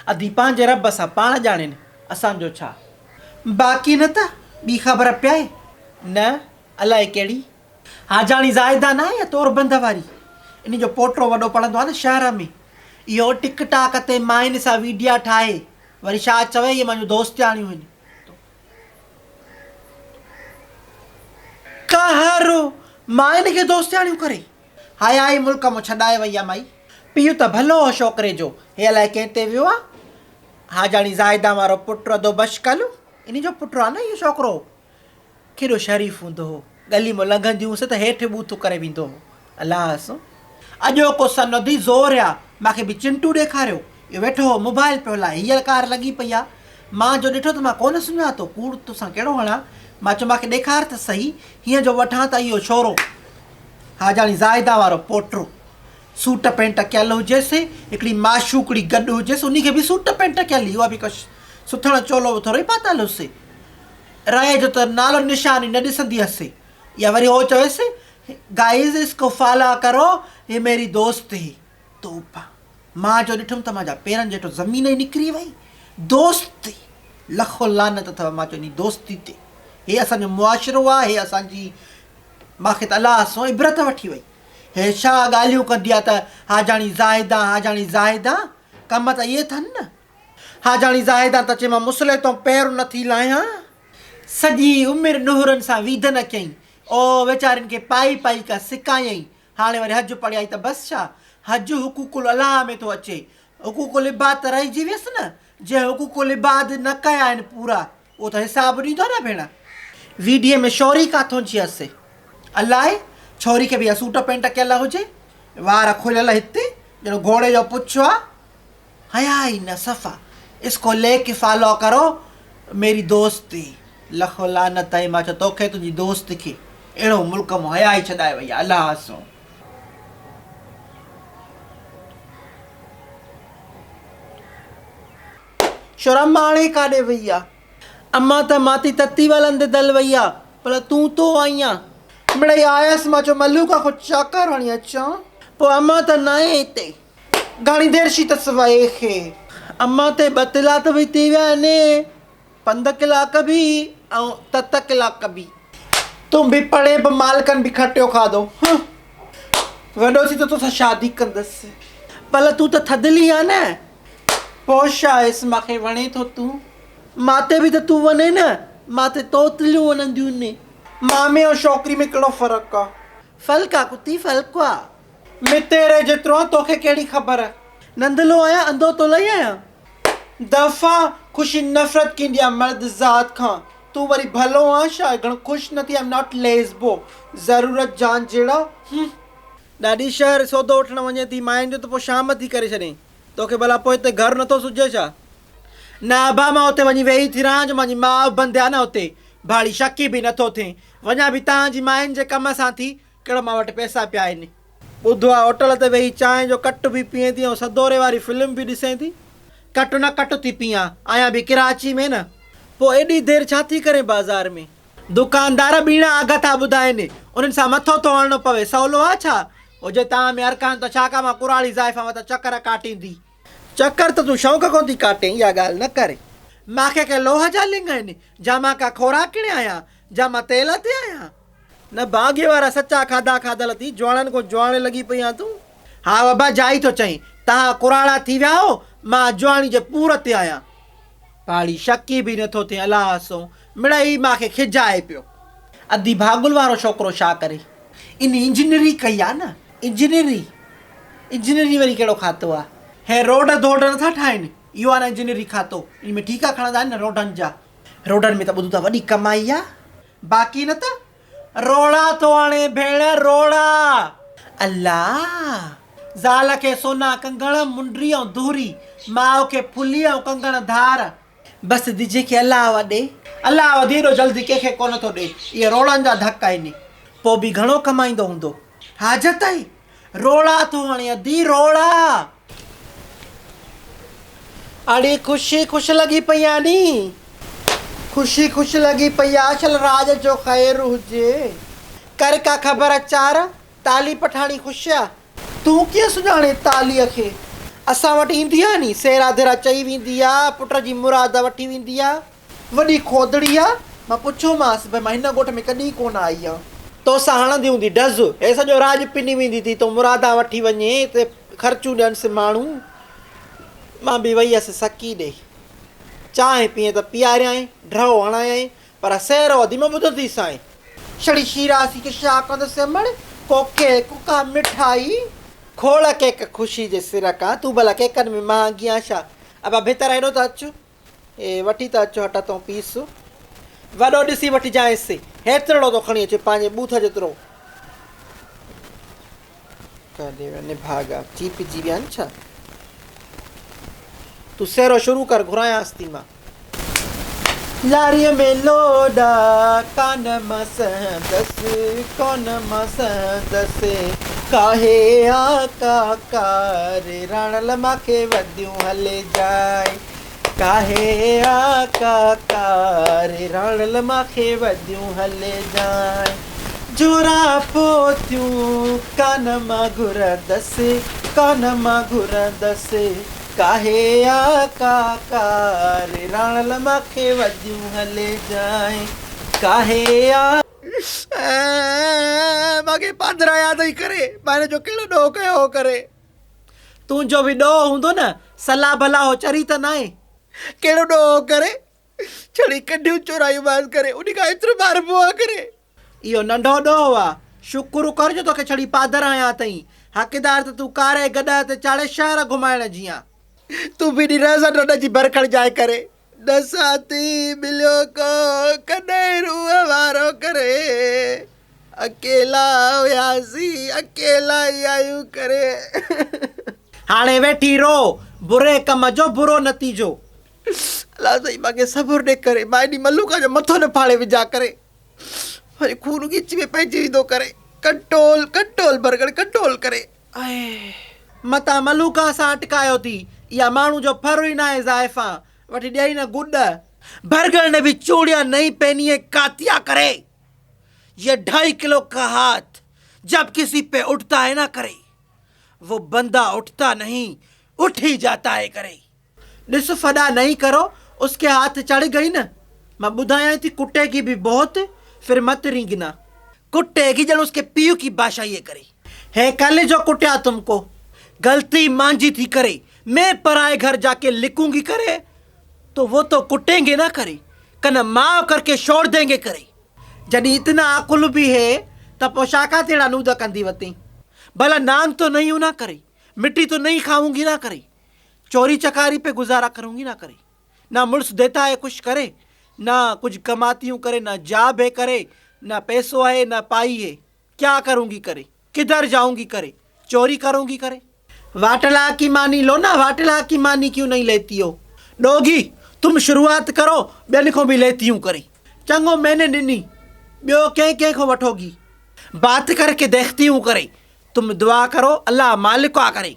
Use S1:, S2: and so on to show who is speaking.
S1: अधी पंहिंजे रब सां पाण ॼाणनि असांजो छा। बाक़ी न त ॿी ख़बर पिए न अलाए कहिड़ी हाजाणी ज़ाइदा न आहे या तोरबंद वारी, इन जो पोटो वॾो पढ़ंदो आहे न शहर में, इहो टिकटाक ते माइन सां वीडिया ठाहे वरी छा चवे इहे मुंहिंजो दोस्ताणियूं आहिनि। कहर माइन खे दोस्ताणियूं करे हाय हाय मुल्क मां छॾाए वई आहे माई। पीउ त भलो हो छोकिरे जो, हे अलाए कंहिं ते वियो आहे। हाजाणी ज़ाइदा वारो पुटु अदो बशकल, इन जो पुटु आहे न इहो छोकिरो, केॾो शरीफ़ हूंदो हो, गली में लंघंदी हुअसि त हेठि बूथ करे वेंदो हो। अलाह अॼो को सनदी ज़ोर आहे, मूंखे बि चिंटू ॾेखारियो, इहो वेठो हो मोबाइल पियो हलाए, हीअ कार लॻी पई आहे। मां जो ॾिठो त मां कोन सुञातो कूड़ तोसां कहिड़ो हणां, मां चयो मूंखे ॾेखार त सही, हीअं जो वठां त इहो छोरो हाजाणी ज़ाइदा वारो पोटो, सूट पैंट कयल हुजेसि, हिकिड़ी माशूकड़ी गॾु हुजेसि, उन खे बि सूट पैंट कयल, उहा बि कुझु सुथण चोलो थोरो ई पातल हुअसि, रहे जो त नालो निशानी न ॾिसंदी हुअसि। या वरी उहो चवेसि गाइस इसको फॉलो करो ये मेरी दोस्त है, तोपा मां जो ॾिठुमि त मुंहिंजा पेरनि जेठो ज़मीन ई निकिरी वई। दोस्ती लखो लानत अथव, मां चवंदी दोस्ती ते, हे असांजो मुआशिरो आहे, हे असांजी, मूंखे त अलाह सो इबरत वठी वई। हे छा ॻाल्हियूं कंदी आहे त हाजाणी ज़ाइदा हाजाणी ज़ाइदा, कम त इहे अथनि न। हाजाणी ज़ाइदा त चए मां मुसले तो पैर नथी लाहियां, सॼी उमिरि नुहरनि सां वीध न कयईं, ओ वीचारनि खे पाई पाई का सिकायईं, हाणे वरी हज पढ़ियाई त बसि छा, हज हुकूकुल अलाह में थो अचे, हुकूकुल इबाद त रहिजी वियसि न, जंहिं हुकूकुल इबाद न कया आहिनि पूरा उहो त हिसाबु ॾींदो न भेण। वीडियो में छोरी काथों जी हुअसि, अलाए छोरी खे बि सूट पैंट कयल हुजे, वार खुलियल हिते ॼणो घोड़े जो पुछो आहे, हया ई न सफ़ा, इसको लेके फॉलो करो मेरी दोस्ती, लखो लानत आहे। मां चयो तोखे तुंहिंजी दोस्त खे अहिड़ो मुल्क मां हया ई छॾाए वई आहे अलाह सो। शर्म हाणे काॾे वई आहे, अम्मा त माती तती वलंदे दल वई आहे, पर तूं तो आई आहे। मिड़ई आयसि, मां चयो मल्लू का कुझु चाकर हणी अचां, पोइ अम्मा त न आहे हिते, घणी देरि शी अथसि वए खे, अम्मा ते 2 कलाक बि थी विया आहिनि, 5 कलाक बि ऐं 7 कलाक बि, तूं बि पढ़े बि मालिकनि बि खटियो खाधो, वॾो थी त तोसां शादी कंदसि, भला तूं त थधली आहे न, पोइ छा आहेसि, मूंखे वणे थो तूं, माते बि त तूं वञे न, माते तोतलियूं वञंदियूं आहिनि, मामे ऐं छोकिरी में कहिड़ो फ़र्क़ु आहे, फ़ल्क आहे कुती फ़ल्क आहे, मितेरे जेतिरो आहे तोखे कहिड़ी ख़बर, नंढलो आहियां अंधो तो लही आहियां, दफ़ा ख़ुशी नफ़रत कंदी आहे मर्द ज़ात खां, तूं वरी भलो आहे छा, घणो ख़ुशि न थी, आई एम नॉट लेज़बो, ज़रूरत जान जहिड़ा, ॾाढी शहर सौदो वठणु वञे थी माइनि जो त पोइ शाम थी करे छॾे, तोखे भला पोइ हिते घरु नथो सुझे छा, न अबा मां हुते वञी वेही थी रहां, जो मुंहिंजी माउ बंदि आहे न हुते, भाड़ी शकी बि नथो थिए, वञा बि तव्हांजी माइनि जे कम सां थी, कहिड़ो मां वटि पैसा पिया आहिनि, ॿुधो आहे होटल ते वेही चांहि जो कटु बि पीए थी ऐं सदोरे वारी फिल्म बि ॾिसे थी, कटु न कटु थी पीआं, आहियां बि कराची में न, पोइ एॾी देरि छा थी करे बाज़ार में, दुकानदार ॿीणा अघ था ॿुधाइनि, उन्हनि सां मथो थो हणणो पवे, सवलो आहे छा, हुजे तव्हां में अरकान त छा मां कुराड़ी ज़ाइफ़ा त चकर काटींदी, चकर त तूं शौक़ु कोन थी काटे, इहा ॻाल्हि न करे, मूंखे के लोह जा लिंग आहिनि, जा मां का खोराकिणे आहियां, जा मां तेल ते आहियां, न भाग्य वारा सचा खाधा खाधल थी, जुआणनि को जुआणे लॻी पई आहे तूं, हा बाबा जाई थो चई, तव्हां कुराड़ा थी विया हो, मां जुआणी जे पूर ते आहियां, भाड़ी शकी बि नथो थिए अलाह सो, मिड़ई मूंखे खिजाए पियो, अधी भागुल वारो छोकिरो छा करे, इन इंजीनियरी कई आहे न, इंजीनियरी वरी कहिड़ो खातो आहे, हे रोड धोड नथा ठाहिनि, इहो आहे न इंजीनियरी खातो, इन में ठीका खणंदा आहिनि न रोडनि जा, रोडनि में त ॿुधो त वॾी कमाई आहे, बाक़ी न त रोड़ा थो हाणे भेण रोड़ा, अल्लाह ज़ाल खे सोना कंगण मुंडी ऐं धूरी, माउ खे फुली ऐं कंगण धार, बसि दिजे खे अलाह वॾे, अलाह वधी एॾो जल्दी कंहिंखे कोन थो ॾे, इहे रोड़नि जा धक आहिनि, पोइ बि घणो कमाईंदो हूंदो, हाजत आहे, रोड़ा थो हाणे अधी रोड़ा, अड़ी ख़ुशी ख़ुशि लॻी पई आहे नी, ख़ुशी ख़ुशि लॻी पई आहे, असल राज जो ख़ैरु हुजे, कर का ख़बर चार, ताली पठाणी ख़ुशि आहे, तूं कीअं सुञाणे तालीअ खे, असां वटि ईंदी आहे नी सेरा धेरा चई वेंदी आहे, पुट जी मुराद वठी वेंदी आहे, वॾी खोदड़ी आहे। मां पुछियोमांसि भई मां हिन ॻोठ में कॾहिं कोन आई आहियां, तोसां हणंदी हूंदी डज़, हे सॼो राज पिनी वेंदी थी, तो मुरादा वठी वञे हिते ख़र्चूं ॾियनिसि माण्हू। मां बि वई हुअसि सकी ॾे, चांहि पीअं त पीआरियई, ड्रहो हणायई, पर सेरो वधी मां ॿुधंदी साईं छड़ी शीरासी खे छा कंदसि अमड़, कोके कुका मिठाई खोड़ केक ख़ुशी जे सिर खां, तूं भला केकनि में महांगी आहे छा। अब भितर हेॾो त अचु, ए वठी त अचो हट तो पीस, वॾो ॾिसी वठिजांइसि, हेतिरो थो खणी अचे पंहिंजे बूथ जेतिरो। काॾे वञे भागा चीपजी विया आहिनि छा। तूं सेरो शुरू कर, घुरायांसि थी मां। लारीअ में लोॾा कान मसंदसि, कोन मसंदसि, काहे आकाकार राणल मांखे वधियूं हले जाए, काहे आकाकार राणल मांखे वधियूं हले जाए, जोरा पोतियूं कान मां घुरंदसि, कान मां घुरंदसि, काहे आकाकार राणल मांखे वधियूं हले जाए, काहे मांखे पादरा यादि ई करे, मां जो कहिड़ो ॾोह कयो करे। तुंहिंजो बि ॾोह हूंदो न, सलाह भला हो चरी त न आहे, कहिड़ो ॾोह करे, छड़ी कढियूं चोरायूं बाज़ करे, उन खां एतिरो मारबो आहे करे। इहो नंढो ॾोह आहे, शुकुरु कर जो तोखे छड़ी पादर आया अथई, हक़दार त तूं कारे गॾा ते चाड़े शहर घुमाइण जी आहे। तूं बि ॾी रज़न उन जी भरखड़ जाए करे, नसाती मिलियो को कॾहिं रूह वारो करे, अकेला हुयासीं अकेला ई आयूं करे। हाणे वेठी रो, बुरे कम जो बुरो नतीजो। अलाह साईं मूंखे सबुरु ॾे करे, मां एॾी मलूका जो मथो न फाड़े विझा करे, वरी खून ॻिच में पइजी वेंदो करे, कंट्रोल कंट्रोल बरगड़ कंट्रोल करे। मतां मलूका सां अटकायो थी, इहा माण्हू जो फर ई न आहे ज़ाइफ़ा, वठी ॾेई न गुॾ, बरगड़ ने भी चूड़ियां नहीं पहनी है कातिया करे, ये 2.5 किलो का हाथ जब किसी पे उठता है ना करे, वो बंदा उठता नहीं उठ ही जाता है करे। ॾिस फॾा नहीं करो, उसके हाथ चढ़ गई न, मां ॿुधायां थी कुटेगी भी बहुत, फिर मत रींगना, कुटेगी जन उसके पीयू की भाषा ये करे। है कल जो कुटिया तुमको, गलती मांझी थी करे, मैं पराए घर जाके लिखूंगी करे, तो वो तो कुटेंगे ना करे, कन माँ करके छोड़ देंगे करे। जॾहिं इतना अकुल भी है तो पोशाका तेड़ा नूद कंदी वती, भला नांग तो नहीं हूं ना करे, मिट्टी तो नहीं खाऊंगी ना करे, चोरी चकारी पे गुजारा करूंगी ना करे, ना मुर्स देता है कुछ करे, ना कुछ कमाती हूँ करे, ना जॉब है करे, ना पैसो है ना पाई है, क्या करूंगी करे, किधर जाऊंगी करे, चोरी करूंगी करे। वाटला की मानी लो ना, वाटला की मानी क्यों नहीं लेती हो, डोगी तुम शुरुआत करो, ॿियनि को भी लेती हूँ करे, चङो मैंने ॾिनी, ॿियो कंहिं को वठोगी, बात करके देखती हूँ करे, तुम दुआ करो अल्लाह मालिक आ करे।